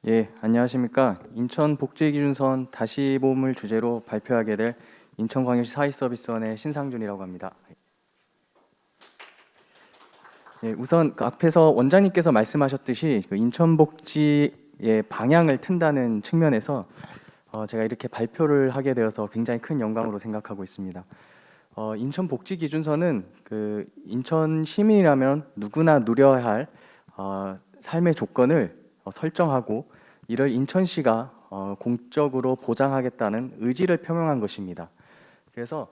예, 안녕하십니까. 인천복지기준선 다시 봄을 주제로 발표하게 될 인천광역시 사회서비스원의 신상준이라고 합니다. 예, 우선 그 앞에서 원장님께서 말씀하셨듯이 그 인천복지의 방향을 튼다는 측면에서 제가 이렇게 발표를 하게 되어서 굉장히 큰 영광으로 생각하고 있습니다. 인천복지기준선은 그 인천 시민이라면 누구나 누려야 할 삶의 조건을 설정하고 이를 인천시가 공적으로 보장하겠다는 의지를 표명한 것입니다. 그래서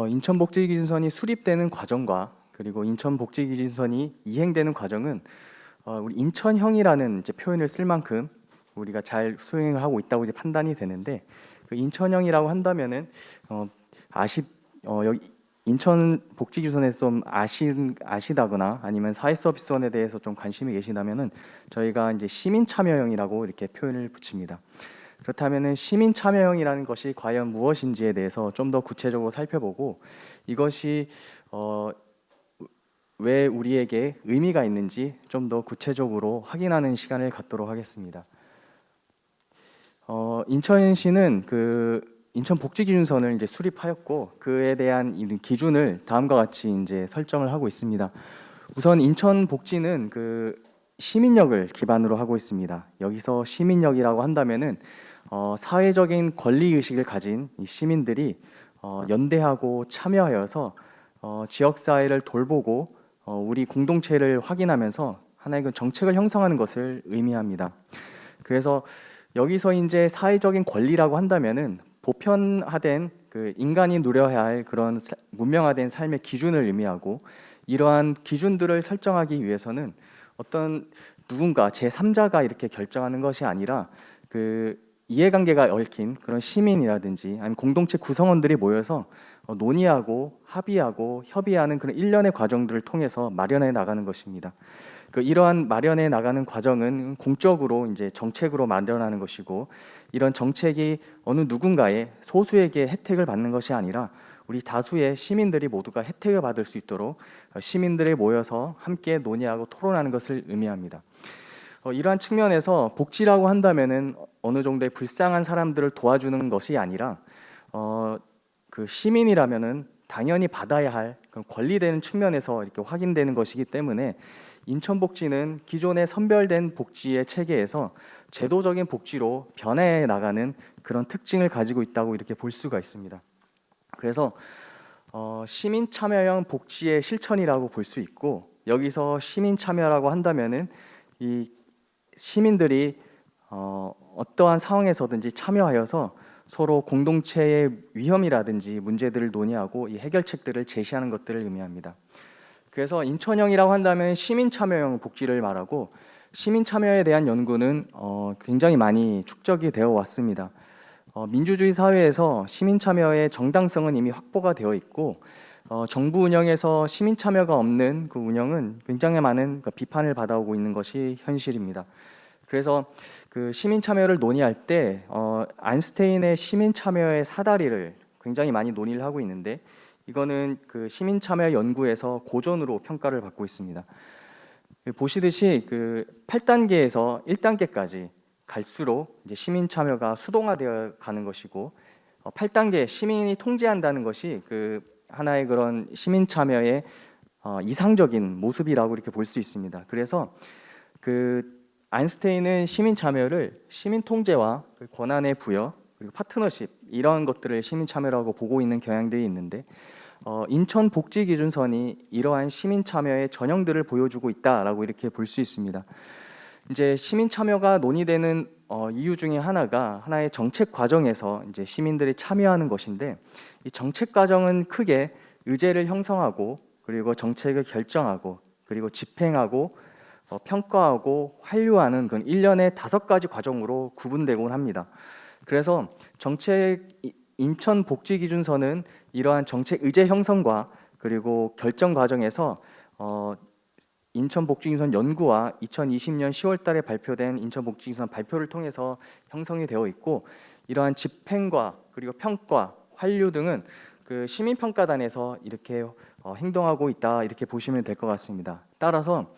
인천복지기준선이 수립되는 과정과 그리고 인천복지기준선이 이행되는 과정은 우리 인천형이라는 이제 표현을 쓸 만큼 우리가 잘 수행을 하고 있다고 이제 판단이 되는데, 그 인천형이라고 한다면은 아시 여기 인천 복지규선에서 좀 아시다거나 아니면 사회서비스원에 대해서 좀 관심이 계시다면은 저희가 이제 시민 참여형이라고 이렇게 표현을 붙입니다. 그렇다면은 시민 참여형이라는 것이 과연 무엇인지에 대해서 좀 더 구체적으로 살펴보고, 이것이 왜 우리에게 의미가 있는지 좀 더 구체적으로 확인하는 시간을 갖도록 하겠습니다. 인천시는 그 인천복지기준선을 이제 수립하였고, 그에 대한 이 기준을 다음과 같이 이제 설정을 하고 있습니다. 우선 인천복지는 그 시민력을 기반으로 하고 있습니다. 여기서 시민력이라고 한다면은 사회적인 권리 의식을 가진 이 시민들이 연대하고 참여하여서 지역 사회를 돌보고 우리 공동체를 확인하면서 하나의 그 정책을 형성하는 것을 의미합니다. 그래서 여기서 이제 사회적인 권리라고 한다면은 보편화된 그 인간이 누려야 할 그런 문명화된 삶의 기준을 의미하고, 이러한 기준들을 설정하기 위해서는 어떤 누군가 제3자가 이렇게 결정하는 것이 아니라 그 이해관계가 얽힌 그런 시민이라든지 아니면 공동체 구성원들이 모여서 논의하고 합의하고 협의하는 그런 일련의 과정들을 통해서 마련해 나가는 것입니다. 그 이러한 마련해 나가는 과정은 공적으로 이제 정책으로 마련하는 것이고, 이런 정책이 어느 누군가의 소수에게 혜택을 받는 것이 아니라 우리 다수의 시민들이 모두가 혜택을 받을 수 있도록 시민들이 모여서 함께 논의하고 토론하는 것을 의미합니다. 이러한 측면에서 복지라고 한다면은 어느 정도의 불쌍한 사람들을 도와주는 것이 아니라 그 시민이라면은 당연히 받아야 할 그런 권리되는 측면에서 이렇게 확인되는 것이기 때문에, 인천복지는 기존의 선별된 복지의 체계에서 제도적인 복지로 변해 나가는 그런 특징을 가지고 있다고 이렇게 볼 수가 있습니다. 그래서 시민 참여형 복지의 실천이라고 볼 수 있고, 여기서 시민 참여라고 한다면은 이 시민들이 어떠한 상황에서든지 참여하여서 서로 공동체의 위험이라든지 문제들을 논의하고 이 해결책들을 제시하는 것들을 의미합니다. 그래서 인천형이라고 한다면 시민 참여형 복지를 말하고, 시민 참여에 대한 연구는 굉장히 많이 축적이 되어 왔습니다. 민주주의 사회에서 시민 참여의 정당성은 이미 확보가 되어 있고, 정부 운영에서 시민 참여가 없는 그 운영은 굉장히 많은 그 비판을 받아오고 있는 것이 현실입니다. 그래서 그 시민 참여를 논의할 때 안스테인의 시민 참여의 사다리를 굉장히 많이 논의를 하고 있는데, 이거는 그 시민 참여 연구에서 고전으로 평가를 받고 있습니다. 보시듯이 그 8단계에서 1단계까지 갈수록 이제 시민 참여가 수동화되어 가는 것이고, 8단계 시민이 통제한다는 것이 그 하나의 그런 시민 참여의 이상적인 모습이라고 이렇게 볼 수 있습니다. 그래서 그 아인슈타인은 시민 참여를 시민 통제와 권한의 부여 그리고 파트너십 이런 것들을 시민 참여라고 보고 있는 경향들이 있는데, 인천 복지 기준선이 이러한 시민 참여의 전형들을 보여주고 있다라고 이렇게 볼 수 있습니다. 이제 시민 참여가 논의되는 이유 중에 하나가 하나의 정책 과정에서 이제 시민들이 참여하는 것인데, 이 정책 과정은 크게 의제를 형성하고 그리고 정책을 결정하고 그리고 집행하고 평가하고 환류하는 그런 일련의 5가지 과정으로 구분되곤 합니다. 그래서 인천복지기준서는 이러한 정책 의제 형성과 그리고 결정 과정에서 인천복지기준선 연구와 2020년 10월 달에 발표된 인천복지기준선 발표를 통해서 형성이 되어 있고, 이러한 집행과 그리고 평가, 환류 등은 그 시민평가단에서 이렇게 행동하고 있다 이렇게 보시면 될 것 같습니다. 따라서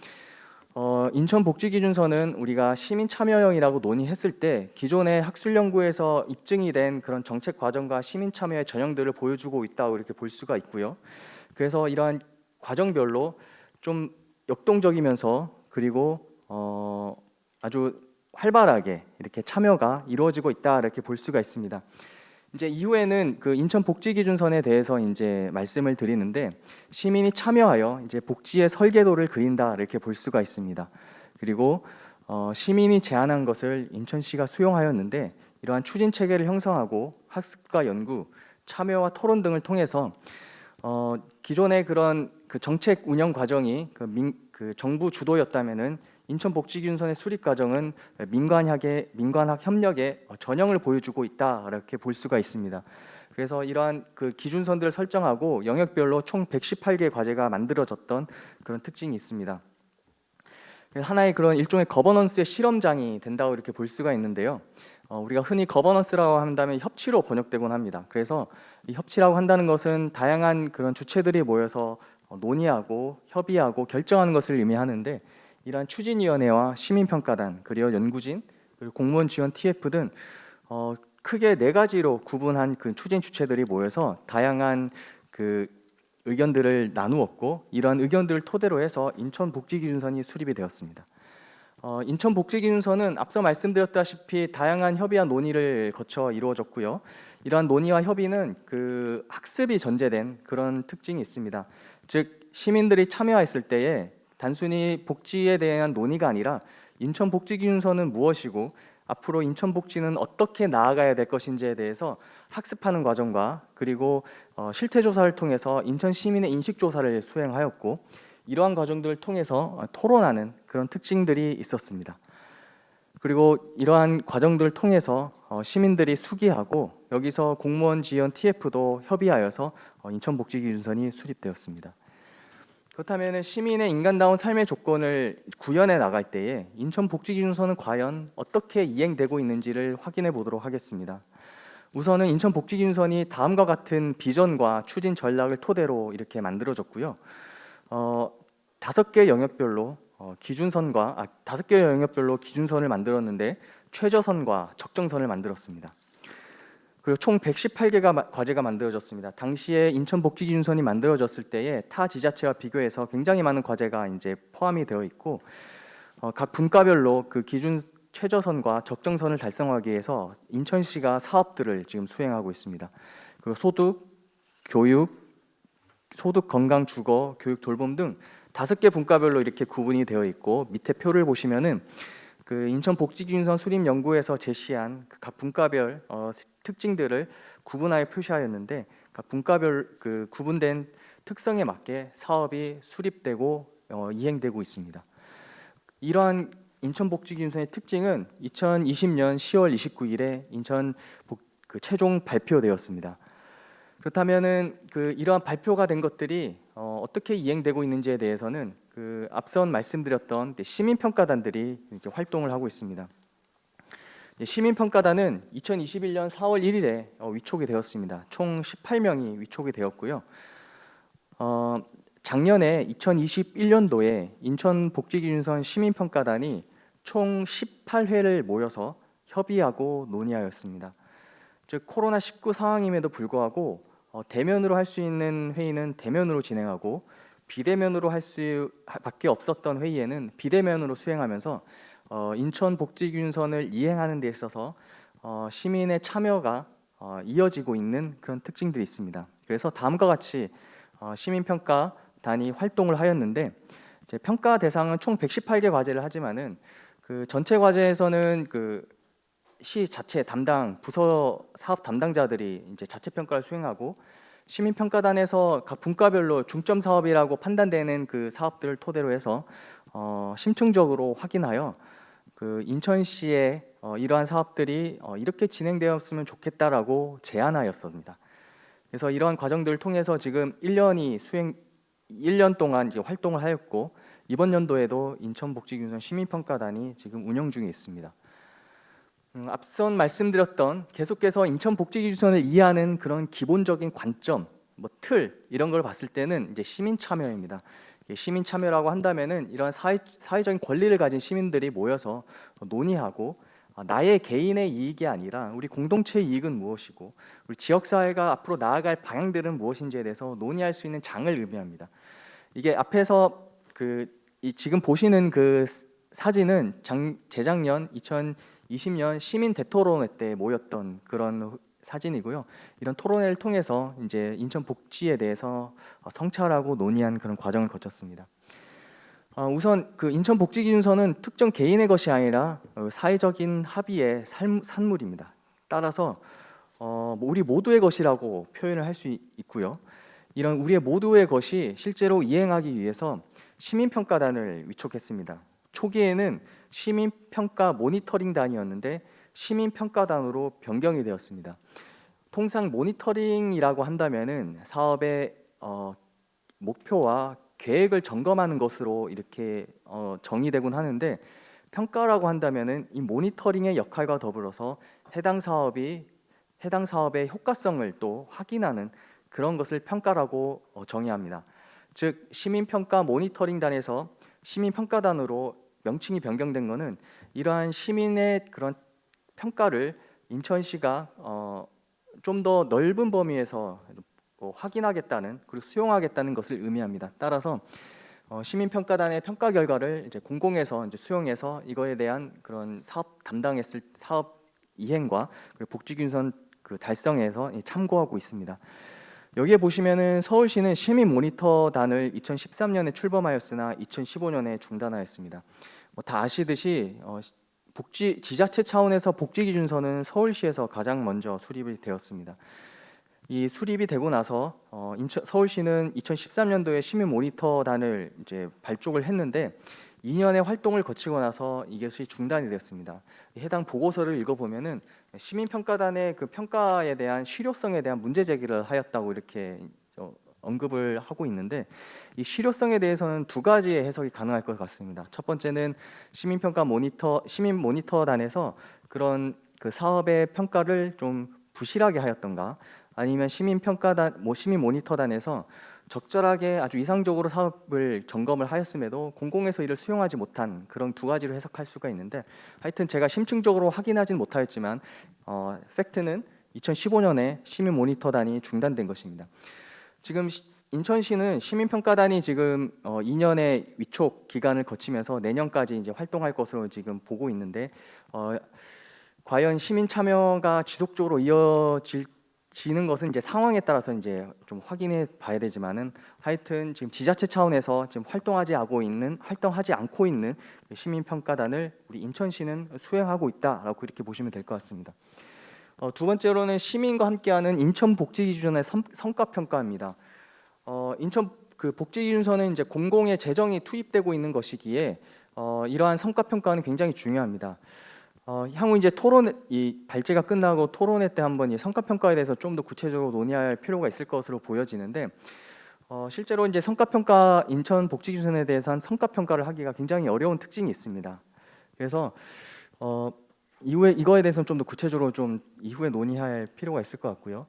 인천복지기준서는 우리가 시민 참여형이라고 논의했을 때 기존의 학술 연구에서 입증이 된 그런 정책 과정과 시민 참여의 전형들을 보여주고 있다고 이렇게 볼 수가 있고요. 그래서 이러한 과정별로 좀 역동적이면서 그리고 아주 활발하게 이렇게 참여가 이루어지고 있다 이렇게 볼 수가 있습니다. 이제 이후에는 그 인천복지기준선에 대해서 이제 말씀을 드리는데 시민이 참여하여 이제 복지의 설계도를 그린다 이렇게 볼 수가 있습니다. 그리고 시민이 제안한 것을 인천시가 수용하였는데 이러한 추진 체계를 형성하고 학습과 연구, 참여와 토론 등을 통해서 기존의 그런 그 정책 운영 과정이 그 정부 주도였다면은 인천복지기준선의 수립 과정은 민관학 협력의 전형을 보여주고 있다 이렇게 볼 수가 있습니다. 그래서 이러한 그 기준선들을 설정하고 영역별로 총 118개 과제가 만들어졌던 그런 특징이 있습니다. 하나의 그런 일종의 거버넌스의 실험장이 된다고 이렇게 볼 수가 있는데요. 우리가 흔히 거버넌스라고 한다면 협치로 번역되곤 합니다. 그래서 이 협치라고 한다는 것은 다양한 그런 주체들이 모여서 논의하고 협의하고 결정하는 것을 의미하는데 이러한 추진위원회와 시민평가단, 그리고 연구진, 그리고 공무원 지원 TF 등 크게 4가지로 구분한 그 추진 주체들이 모여서 다양한 그 의견들을 나누었고 이러한 의견들을 토대로 해서 인천복지기준선이 수립이 되었습니다. 인천복지기준선은 앞서 말씀드렸다시피 다양한 협의와 논의를 거쳐 이루어졌고요. 이러한 논의와 협의는 그 학습이 전제된 그런 특징이 있습니다. 즉 시민들이 참여했을 때에 단순히 복지에 대한 논의가 아니라 인천복지기준선은 무엇이고 앞으로 인천복지는 어떻게 나아가야 될 것인지에 대해서 학습하는 과정과 그리고 실태조사를 통해서 인천 시민의 인식조사를 수행하였고 이러한 과정들을 통해서 토론하는 그런 특징들이 있었습니다. 그리고 이러한 과정들을 통해서 시민들이 수기하고 여기서 공무원 지원 TF도 협의하여서 인천복지기준선이 수립되었습니다. 그렇다면 시민의 인간다운 삶의 조건을 구현해 나갈 때에 인천복지기준선은 과연 어떻게 이행되고 있는지를 확인해 보도록 하겠습니다. 우선은 인천복지기준선이 다음과 같은 비전과 추진 전략을 토대로 이렇게 만들어졌고요. 5개 영역별로 기준선과 5개 영역별로 기준선을 만들었는데 최저선과 적정선을 만들었습니다. 그리고 총 118개가 과제가 만들어졌습니다. 당시에 인천복지기준선이 만들어졌을 때에 타 지자체와 비교해서 굉장히 많은 과제가 이제 포함이 되어 있고 각 분과별로 그 기준 최저선과 적정선을 달성하기 위해서 인천시가 사업들을 지금 수행하고 있습니다. 그리고 소득, 교육, 소득, 건강, 주거, 교육, 돌봄 등 5개 분과별로 이렇게 구분이 되어 있고 밑에 표를 보시면은 그 인천복지기준선 수립 연구에서 제시한 각 분과별 특징들을 구분하여 표시하였는데 각 분과별 그 구분된 특성에 맞게 사업이 수립되고 이행되고 있습니다. 이러한 인천복지기준선의 특징은 2020년 10월 29일에 인천 최종 발표되었습니다. 그렇다면은 그 이러한 발표가 된 것들이 어떻게 이행되고 있는지에 대해서는 그 앞선 말씀드렸던 시민평가단들이 이렇게 활동을 하고 있습니다. 시민평가단은 2021년 4월 1일에 위촉이 되었습니다. 총 18명이 위촉이 되었고요. 작년에 2021년도에 인천복지기준선 시민평가단이 총 18회를 모여서 협의하고 논의하였습니다. 즉 코로나19 상황임에도 불구하고 대면으로 할 수 있는 회의는 대면으로 진행하고 비대면으로 할 수밖에 없었던 회의에는 비대면으로 수행하면서 인천복지기준선을 이행하는 데 있어서 시민의 참여가 이어지고 있는 그런 특징들이 있습니다. 그래서 다음과 같이 시민평가단이 활동을 하였는데 이제 평가 대상은 총 118개 과제를 하지만은 그 전체 과제에서는 그 시 자체 담당 부서 사업 담당자들이 이제 자체 평가를 수행하고 시민평가단에서 각 분과별로 중점 사업이라고 판단되는 그 사업들을 토대로 해서 심층적으로 확인하여 그 인천시의 이러한 사업들이 이렇게 진행되었으면 좋겠다라고 제안하였습니다. 그래서 이러한 과정들을 통해서 지금 1년 동안 이제 활동을 하였고 이번 연도에도 인천복지기준선 시민평가단이 지금 운영 중에 있습니다. 앞선 말씀드렸던 계속해서 인천복지기준선을 이해하는 그런 기본적인 관점, 틀 이런 걸 봤을 때는 이제 시민 참여입니다. 시민 참여라고 한다면은 이런 사회적인 권리를 가진 시민들이 모여서 논의하고 나의 개인의 이익이 아니라 우리 공동체의 이익은 무엇이고 우리 지역 사회가 앞으로 나아갈 방향들은 무엇인지에 대해서 논의할 수 있는 장을 의미합니다. 이게 앞에서 지금 보시는 그 사진은 재작년 2020년 시민 대토론회 때 모였던 그런 사진이고요. 이런 토론회를 통해서 이제 인천 복지에 대해서 성찰하고 논의한 그런 과정을 거쳤습니다. 우선 그 인천 복지기준서는 특정 개인의 것이 아니라 사회적인 합의의 산물입니다. 따라서 우리 모두의 것이라고 표현을 할 수 있고요. 이런 우리의 모두의 것이 실제로 이행하기 위해서 시민평가단을 위촉했습니다. 초기에는 시민평가 모니터링단이었는데 시민평가단으로 변경이 되었습니다. 통상 모니터링이라고 한다면은 사업의 목표와 계획을 점검하는 것으로 이렇게 정의되곤 하는데 평가라고 한다면은 이 모니터링의 역할과 더불어서 해당 사업의 효과성을 또 확인하는 그런 것을 평가라고 정의합니다. 즉 시민평가 모니터링단에서 시민평가단으로 명칭이 변경된 것은 이러한 시민의 그런 평가를 인천시가 좀 더 넓은 범위에서 확인하겠다는 그리고 수용하겠다는 것을 의미합니다. 따라서 시민평가단의 평가 결과를 이제 공공에서 이제 수용해서 이거에 대한 그런 사업 담당했을 사업 이행과 그리고 복지균선 그 달성에서 참고하고 있습니다. 여기에 보시면은 서울시는 시민 모니터단을 2013년에 출범하였으나 2015년에 중단하였습니다. 다 아시듯이 지자체 차원에서 복지기준서는 서울시에서 가장 먼저 수립이 되었습니다. 이 수립이 되고 나서 서울시는 2013년도에 시민 모니터단을 이제 발족을 했는데 2년의 활동을 거치고 나서 이것이 중단이 되었습니다. 해당 보고서를 읽어보면은 시민평가단의 그 평가에 대한 실효성에 대한 문제 제기를 하였다고 이렇게 언급을 하고 있는데 이 실효성에 대해서는 두 가지의 해석이 가능할 것 같습니다. 첫 번째는 시민 모니터단에서 그런 그 사업의 평가를 좀 부실하게 하였던가 아니면 시민 모니터단에서 적절하게 아주 이상적으로 사업을 점검을 하였음에도 공공에서 이를 수용하지 못한 그런 두 가지로 해석할 수가 있는데 하여튼 제가 심층적으로 확인하지는 못하였지만 팩트는 2015년에 시민 모니터단이 중단된 것입니다. 지금 인천시는 시민평가단이 지금 2년의 위촉 기간을 거치면서 내년까지 이제 활동할 것으로 지금 보고 있는데 과연 시민 참여가 지속적으로 이어지는 것은 이제 상황에 따라서 이제 좀 확인해 봐야 되지만은 하여튼 지금 지자체 차원에서 지금 활동하지 않고 있는 시민평가단을 우리 인천시는 수행하고 있다라고 이렇게 보시면 될 것 같습니다. 두 번째로는 시민과 함께하는 인천 복지기준의 성과평가입니다. 인천 그 복지기준서는 이제 공공의 재정이 투입되고 있는 것이기에 이러한 성과평가는 굉장히 중요합니다. 향후 이제 이 발제가 끝나고 토론회 때 한번 이 성과평가에 대해서 좀 더 구체적으로 논의할 필요가 있을 것으로 보여지는데 실제로 이제 성과평가 인천 복지기준에 대해서는 성과평가를 하기가 굉장히 어려운 특징이 있습니다. 그래서 이후에 이거에 대해서는 좀 더 구체적으로 좀 이후에 논의할 필요가 있을 것 같고요.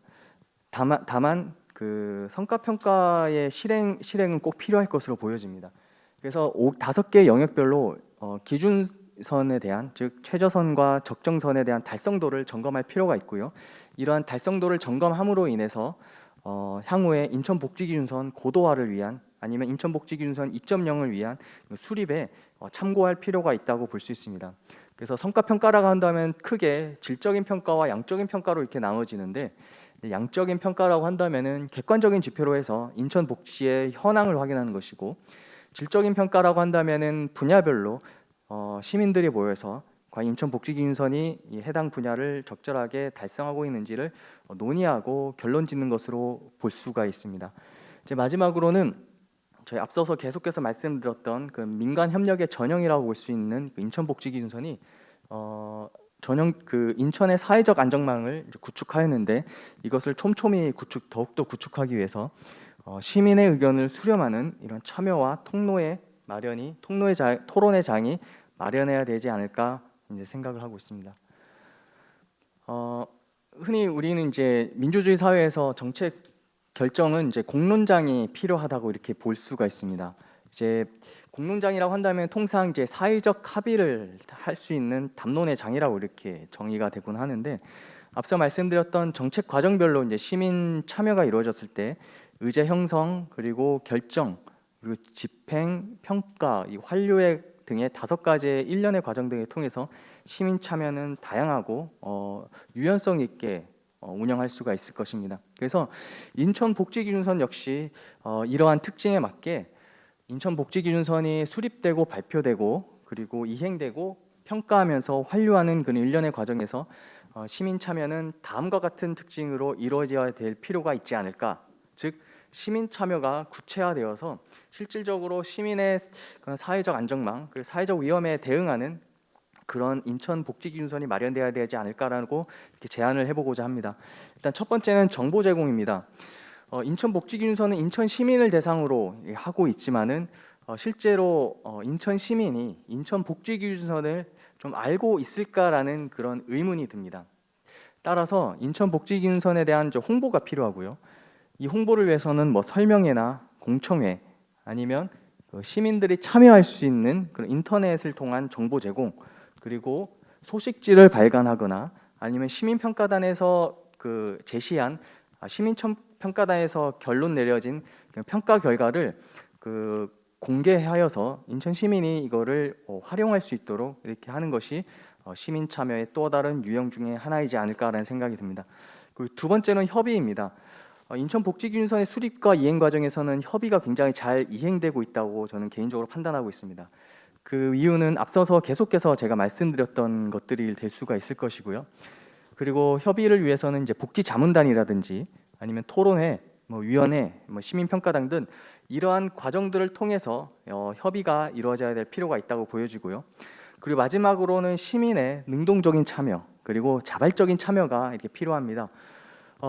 다만 그 성과평가의 실행은 꼭 필요할 것으로 보여집니다. 그래서 5개 영역별로 기준선에 대한 즉 최저선과 적정선에 대한 달성도를 점검할 필요가 있고요. 이러한 달성도를 점검함으로 인해서 향후에 인천복지기준선 고도화를 위한 아니면 인천복지기준선 2.0을 위한 수립에 참고할 필요가 있다고 볼 수 있습니다. 그래서 성과평가라고 한다면 크게 질적인 평가와 양적인 평가로 이렇게 나눠지는데 양적인 평가라고 한다면은 객관적인 지표로 해서 인천 복지의 현황을 확인하는 것이고 질적인 평가라고 한다면은 분야별로 시민들이 모여서 과연 인천 복지기준선이 해당 분야를 적절하게 달성하고 있는지를 논의하고 결론 짓는 것으로 볼 수가 있습니다. 이제 마지막으로는 저희 앞서서 계속해서 말씀드렸던 그 민간 협력의 전형이라고 볼 수 있는 그 인천복지기준선이 인천의 사회적 안전망을 구축하였는데 이것을 촘촘히 더욱더 구축하기 위해서 시민의 의견을 수렴하는 이런 참여와 토론의 장이 마련해야 되지 않을까 이제 생각을 하고 있습니다. 흔히 우리는 이제 민주주의 사회에서 정책 결정은 이제 공론장이 필요하다고 이렇게 볼 수가 있습니다. 이제 공론장이라고 한다면 통상 이제 사회적 합의를 할 수 있는 담론의 장이라고 이렇게 정의가 되곤 하는데, 앞서 말씀드렸던 정책 과정별로 이제 시민 참여가 이루어졌을 때 의제 형성, 그리고 결정, 그리고 집행, 평가, 이 환류회 등의 5가지의 일련의 과정 등을 통해서 시민 참여는 다양하고 유연성 있게 운영할 수가 있을 것입니다. 그래서 인천복지기준선 역시 이러한 특징에 맞게 인천복지기준선이 수립되고 발표되고 그리고 이행되고 평가하면서 환류하는 그런 일련의 과정에서 시민 참여는 다음과 같은 특징으로 이루어져야 될 필요가 있지 않을까. 즉 시민 참여가 구체화되어서 실질적으로 시민의 그런 사회적 안전망, 그리고 사회적 위험에 대응하는 그런 인천복지기준선이 마련돼야 되지 않을까라고 이렇게 제안을 해보고자 합니다. 일단 첫 번째는 정보 제공입니다. 인천복지기준선은 인천 시민을 대상으로 하고 있지만은 실제로 인천 시민이 인천복지기준선을 좀 알고 있을까라는 그런 의문이 듭니다. 따라서 인천복지기준선에 대한 홍보가 필요하고요. 이 홍보를 위해서는 뭐 설명회나 공청회 아니면 시민들이 참여할 수 있는 그런 인터넷을 통한 정보 제공, 그리고 소식지를 발간하거나 아니면 시민평가단에서 제시한 시민평가단에서 결론 내려진 평가 결과를 공개하여서 인천 시민이 이거를 활용할 수 있도록 이렇게 하는 것이 시민 참여의 또 다른 유형 중에 하나이지 않을까라는 생각이 듭니다. 두 번째는 협의입니다. 인천복지기준선의 수립과 이행 과정에서는 협의가 굉장히 잘 이행되고 있다고 저는 개인적으로 판단하고 있습니다. 그 이유는 앞서서 계속해서 제가 말씀드렸던 것들이 될 수가 있을 것이고요. 그리고 협의를 위해서는 이제 복지자문단이라든지 아니면 토론회, 위원회, 시민평가단 등 이러한 과정들을 통해서 협의가 이루어져야 될 필요가 있다고 보여지고요. 그리고 마지막으로는 시민의 능동적인 참여, 그리고 자발적인 참여가 이렇게 필요합니다.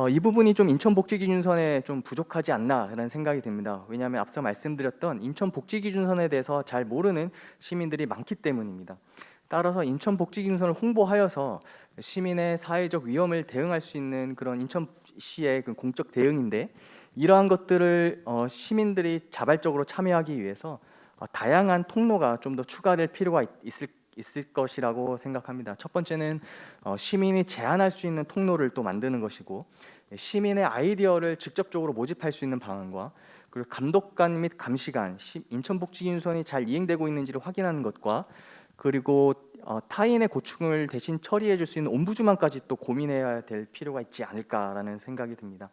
이 부분이 좀 인천복지기준선에 좀 부족하지 않나라는 생각이 듭니다. 왜냐하면 앞서 말씀드렸던 인천복지기준선에 대해서 잘 모르는 시민들이 많기 때문입니다. 따라서 인천복지기준선을 홍보하여서 시민의 사회적 위험을 대응할 수 있는 그런 인천시의 공적 대응인데, 이러한 것들을 시민들이 자발적으로 참여하기 위해서 다양한 통로가 좀 더 추가될 필요가 있을 것이라고 생각합니다. 첫 번째는 시민이 제안할 수 있는 통로를 또 만드는 것이고, 시민의 아이디어를 직접적으로 모집할 수 있는 방안과, 그리고 감독관 및 감시관, 인천복지기준선이 잘 이행되고 있는지를 확인하는 것과, 그리고 타인의 고충을 대신 처리해 줄 수 있는 옴부즈만까지 또 고민해야 될 필요가 있지 않을까라는 생각이 듭니다.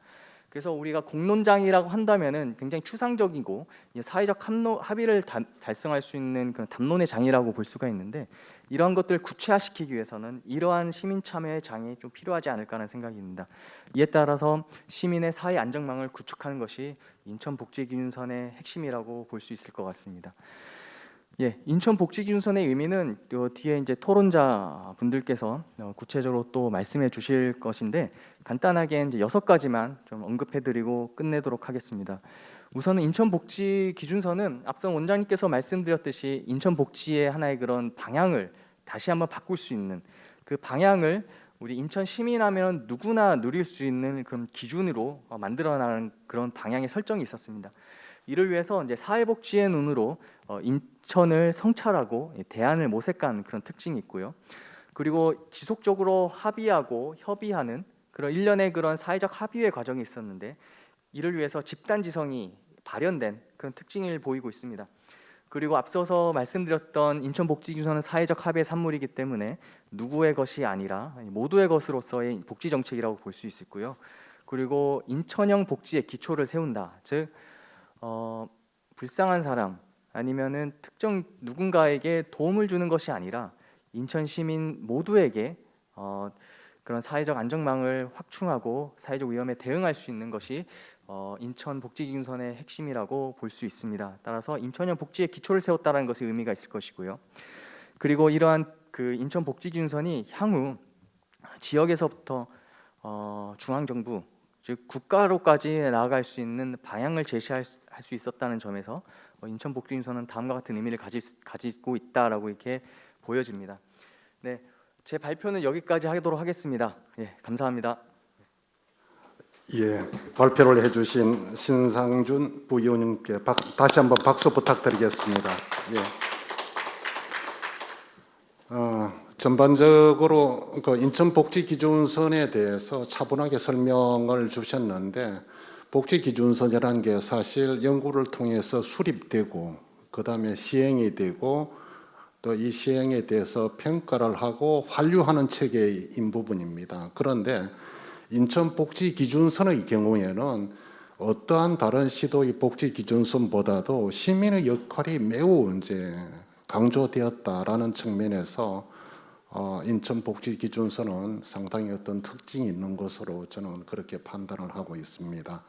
그래서 우리가 공론장이라고 한다면은 굉장히 추상적이고 사회적 합의를 달성할 수 있는 그런 담론의 장이라고 볼 수가 있는데, 이러한 것들을 구체화시키기 위해서는 이러한 시민 참여의 장이 좀 필요하지 않을까라는 생각이 듭니다. 이에 따라서 시민의 사회 안전망을 구축하는 것이 인천복지기준선의 핵심이라고 볼 수 있을 것 같습니다. 예, 인천복지기준선의 의미는 뒤에 이제 토론자 분들께서 구체적으로 또 말씀해 주실 것인데, 간단하게 이제 6가지만 좀 언급해드리고 끝내도록 하겠습니다. 우선은 인천복지기준선은 앞서 원장님께서 말씀드렸듯이 인천복지의 하나의 그런 방향을 다시 한번 바꿀 수 있는, 그 방향을 우리 인천 시민하면 누구나 누릴 수 있는 그런 기준으로 만들어나가는 그런 방향의 설정이 있었습니다. 이를 위해서 이제 사회복지의 눈으로 인천을 성찰하고 대안을 모색한 그런 특징이 있고요. 그리고 지속적으로 합의하고 협의하는 그런 일련의 그런 사회적 합의의 과정이 있었는데, 이를 위해서 집단지성이 발현된 그런 특징을 보이고 있습니다. 그리고 앞서서 말씀드렸던 인천복지기준선은 사회적 합의의 산물이기 때문에 누구의 것이 아니라 모두의 것으로서의 복지정책이라고 볼 수 있고요. 그리고 인천형 복지의 기초를 세운다. 즉 불쌍한 사람 아니면은 특정 누군가에게 도움을 주는 것이 아니라 인천 시민 모두에게 그런 사회적 안전망을 확충하고 사회적 위험에 대응할 수 있는 것이 인천 복지기준선의 핵심이라고 볼 수 있습니다. 따라서 인천형 복지의 기초를 세웠다는 것의 의미가 있을 것이고요. 그리고 이러한 그 인천 복지기준선이 향후 지역에서부터 중앙정부, 즉 국가로까지 나아갈 수 있는 방향을 제시할 수 있었다는 점에서 인천복지기준선은 다음과 같은 의미를 가지고 있다라고 이렇게 보여집니다. 네, 제 발표는 여기까지 하도록 하겠습니다. 예, 감사합니다. 예, 발표를 해주신 신상준 부위원님께 다시 한번 박수 부탁드리겠습니다. 예. 전반적으로 그 인천복지기준선에 대해서 차분하게 설명을 주셨는데, 복지기준선이라는 게 사실 연구를 통해서 수립되고 그 다음에 시행이 되고 또 이 시행에 대해서 평가를 하고 환류하는 체계인 부분입니다. 그런데 인천복지기준선의 경우에는 어떠한 다른 시도의 복지기준선보다도 시민의 역할이 매우 이제 강조되었다라는 측면에서 인천복지기준선은 상당히 어떤 특징이 있는 것으로 저는 그렇게 판단을 하고 있습니다.